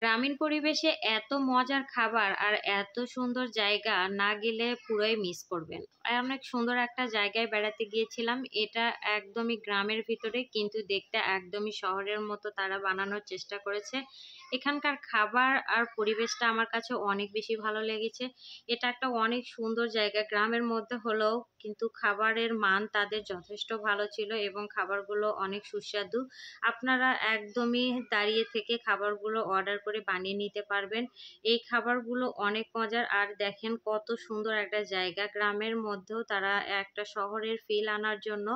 গ্রামীণ পরিবেশে এত মজার খাবার আর এত সুন্দর জায়গা না গেলে পুরোই মিস করবেন। অনেক সুন্দর একটা জায়গায় বেড়াতে গিয়েছিলাম। এটা একদমই গ্রামের ভিতরে, কিন্তু দেখতে একদমই শহরের মতো তারা বানানোর চেষ্টা করেছে। এখানকার খাবার আর পরিবেশটা আমার কাছে অনেক বেশি ভালো লেগেছে। এটা একটা অনেক সুন্দর জায়গা, গ্রামের মধ্যে হলেও কিন্তু খাবারের মান তাদের যথেষ্ট ভালো ছিল এবং খাবারগুলো অনেক সুস্বাদু। আপনারা একদমই দাঁড়িয়ে থেকে খাবারগুলো অর্ডার করে বানিয়ে নিতে পারবেন। এই খাবারগুলো অনেক মজার। আর দেখেন কত সুন্দর একটা জায়গা, গ্রামের মধ্যেও তারা একটা শহরের ফিল আনার জন্য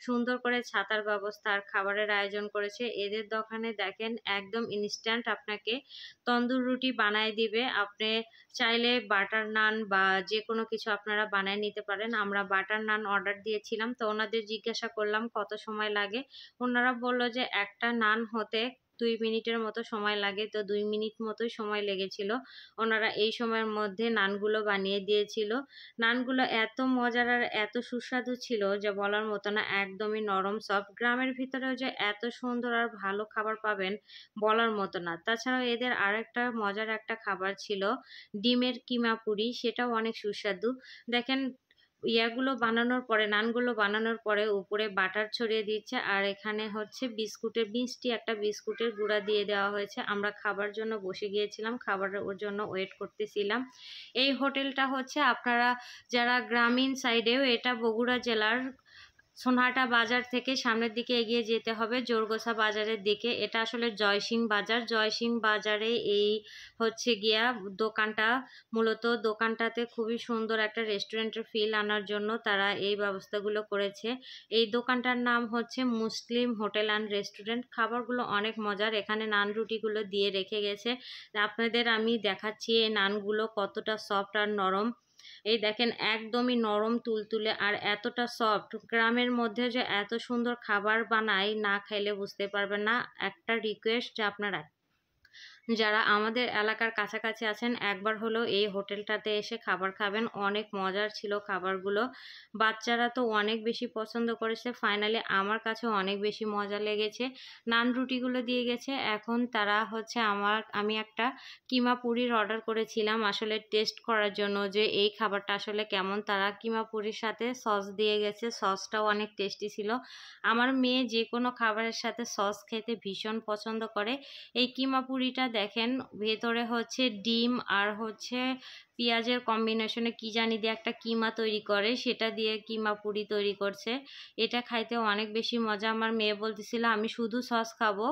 সুন্দর করে ছাতার ব্যবস্থা আর খাবারের আয়োজন করেছে। এদের দোকানে দেখেন একদম ইনস্ট্যান্ট আপনাকে তন্দুর রুটি বানায় দিবে। আপনি চাইলে বাটার নান বা যে কোনো কিছু আপনারা বানায় নিতে পারেন। আমরা বাটার নান অর্ডার দিয়েছিলাম, তো ওনাদের জিজ্ঞাসা করলাম কত সময় লাগে। ওনারা বলল যে একটা নান হতে 2 মিনিটের মতো সময় লাগে। তো 2 মিনিট মতোই সময় লেগেছিল। ওনারা এই সময়ের মধ্যে নানগুলো বানিয়ে দিয়েছিল। নানগুলো এত মজার আর এত সুস্বাদু ছিল যে বলার মতো না, একদমই নরম সফট। গ্রামের ভিতরেও যে এত সুন্দর আর ভালো খাবার পাবেন বলার মতো না। তাছাড়াও এদের আরেকটা মজার একটা খাবার ছিল ডিমের কিমা পুরি, সেটাও অনেক সুস্বাদু। দেখেন ইয়াগুলো বানানোর পরে, নানগুলো বানানোর পরে উপরে বাটার ছড়িয়ে দিচ্ছে, আর এখানে হচ্ছে বিস্কুটের মিষ্টি একটা বিস্কুটের গুঁড়া দিয়ে দেওয়া হয়েছে। আমরা খাবার জন্য বসে গিয়েছিলাম, খাবারের ওর জন্য ওয়েট করতেছিলাম। এই হোটেলটা হচ্ছে আপনারা যারা গ্রামীণ সাইডেও, এটা বগুড়া জেলার সোনহাটা বাজার থেকে সামনের দিকে এগিয়ে যেতে হবে জোরগোসা বাজারের দিকে। এটা আসলে জয়সিং বাজার। জয়সিং বাজারে এই হচ্ছে গিয়া দোকানটা, মূলত দোকানটাতে খুবই সুন্দর একটা রেস্টুরেন্টের ফিল আনার জন্য তারা এই ব্যবস্থাগুলো করেছে। এই দোকানটার নাম হচ্ছে মুসলিম হোটেল অ্যান্ড রেস্টুরেন্ট। খাবারগুলো অনেক মজার। এখানে নান রুটিগুলো দিয়ে রেখে গেছে। আপনাদের আমি দেখাচ্ছি এই নানগুলো কতটা সফট আর নরম। এই দেখেন একদমই নরম তুলতুলে আর এতটা সফট। গ্রামের মধ্যে যে এত সুন্দর খাবার বানায়, না খাইলে বুঝতে পারবেন না। একটা রিকোয়েস্ট যে আপনারা যারা আমাদের এলাকার কাছাকাছি আছেন একবার হলেও এই হোটেলটাতে এসে খাবার খাবেন। অনেক মজার ছিল খাবারগুলো। বাচ্চারা তো অনেক বেশি পছন্দ করেছে। ফাইনালি আমার কাছে অনেক বেশি মজা লেগেছে। নান রুটিগুলো দিয়ে গেছে। এখন তারা হচ্ছে আমি একটা কিমা পুরির অর্ডার করেছিলাম আসলে টেস্ট করার জন্য যে এই খাবারটা আসলে কেমন। তারা কিমা পুরির সাথে সস দিয়ে গেছে, সসটাও অনেক টেস্টি ছিল। আমার মেয়ে যে কোনো খাবারের সাথে সস খেতে ভীষণ পছন্দ করে। এই কিমা পুরিটা দেখেন ভেতরে হচ্ছে ডিম আর হচ্ছে পেঁয়াজের কম্বিনেশনে কি জানি দিয়ে একটা কিমা তৈরি করে, সেটা দিয়ে কিমা পুরি তৈরি করছে। এটা খাইতে অনেক বেশি মজা। আমার মেয়ে বলতেছিল আমি শুধু সস খাবো,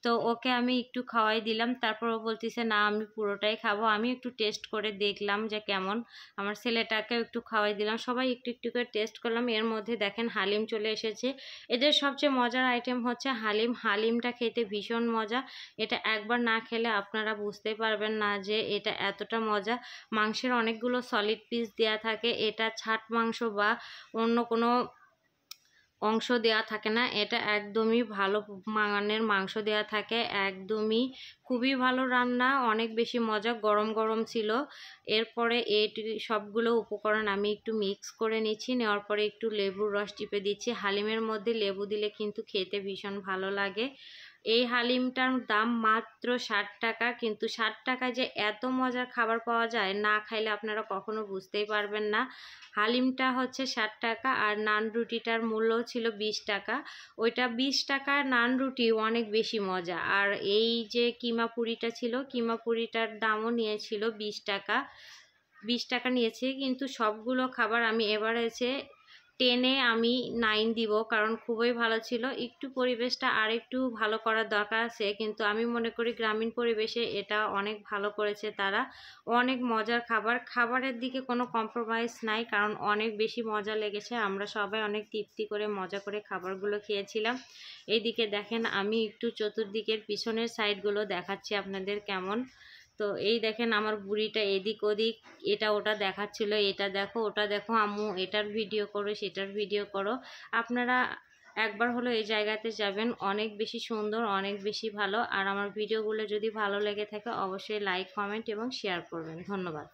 তো ওকে আমি একটু খাওয়াই দিলাম। তারপর ও বলতেছে না আমি পুরোটাই খাবো। আমি একটু টেস্ট করে দেখলাম যে কেমন, আমার ছেলেটাকেও একটু খাওয়াই দিলাম। সবাই একটু একটু করে টেস্ট করলাম। এর মধ্যে দেখেন হালিম চলে এসেছে। এদের সবচেয়ে মজার আইটেম হচ্ছে হালিম। হালিমটা খেতে ভীষণ মজা। এটা একবার না খেলে আপনারা বুঝতে পারবেন না যে এটা এতটা মজা। মাংসের অনেকগুলো সলিড পিস দেয়া থাকে। এটা ছাট মাংস বা অন্য কোনো অংশ দেয়া থাকে না। এটা একদমই ভালো মানের মাংস দেয়া থাকে। একদমই খুবই ভালো রান্না, অনেক বেশি মজা। গরম গরম ছিল। এরপরে এই সবগুলো উপকরণ আমি একটু মিক্স করে নিচ্ছি। নেওয়ার পরে একটু লেবুর রস চিপে দিচ্ছি। হালিমের মধ্যে লেবু দিলে কিন্তু খেতে ভীষণ ভালো লাগে। এই হালিমটার দাম মাত্র 60 টাকা, কিন্তু 60 টাকায় যে এত মজার খাবার পাওয়া যায় না খাইলে আপনারা কখনো বুঝতেই পারবেন না। হালিমটা হচ্ছে 60 টাকা আর নান রুটিটার মূল্য ছিল 20 টাকা। ওইটা 20 টাকার নান রুটি অনেক বেশি মজা। আর এই যে কিমা পুরিটা ছিল, কিমা পুরিটার দামও নিয়েছিল 20 টাকা। 20 টাকা নিয়েছে, কিন্তু সবগুলো খাবার আমি এভারেজে 10-এ আমি 9 দিব, কারণ খুবই ভালো ছিল। একটু পরিবেশটা আর একটু ভালো করার দরকার আছে, কিন্তু আমি মনে করি গ্রামীণ পরিবেশে এটা অনেক ভালো করেছে তারা। অনেক মজার খাবার, খাবারের দিকে কোনো কম্প্রোমাইজ নাই, কারণ অনেক বেশি মজা লেগেছে। আমরা সবাই অনেক তৃপ্তি করে মজা করে খাবারগুলো খেয়েছিলাম। এইদিকে দেখেন আমি একটু চতুর্দিকের পিছনের সাইডগুলো দেখাচ্ছি আপনাদের কেমন। তো এই দেখেন আমার বুড়িটা এদিক ওদিক এটা ওটা দেখাচ্ছিল, এটা দেখো ওটা দেখো আম্মু, এটার ভিডিও করো সেটার ভিডিও করো। আপনারা একবার হলো এই জায়গাতে যাবেন, অনেক বেশি সুন্দর, অনেক বেশি ভালো। আর আমার ভিডিওগুলো যদি ভালো লেগে থাকে অবশ্যই লাইক, কমেন্ট এবং শেয়ার করবেন। ধন্যবাদ।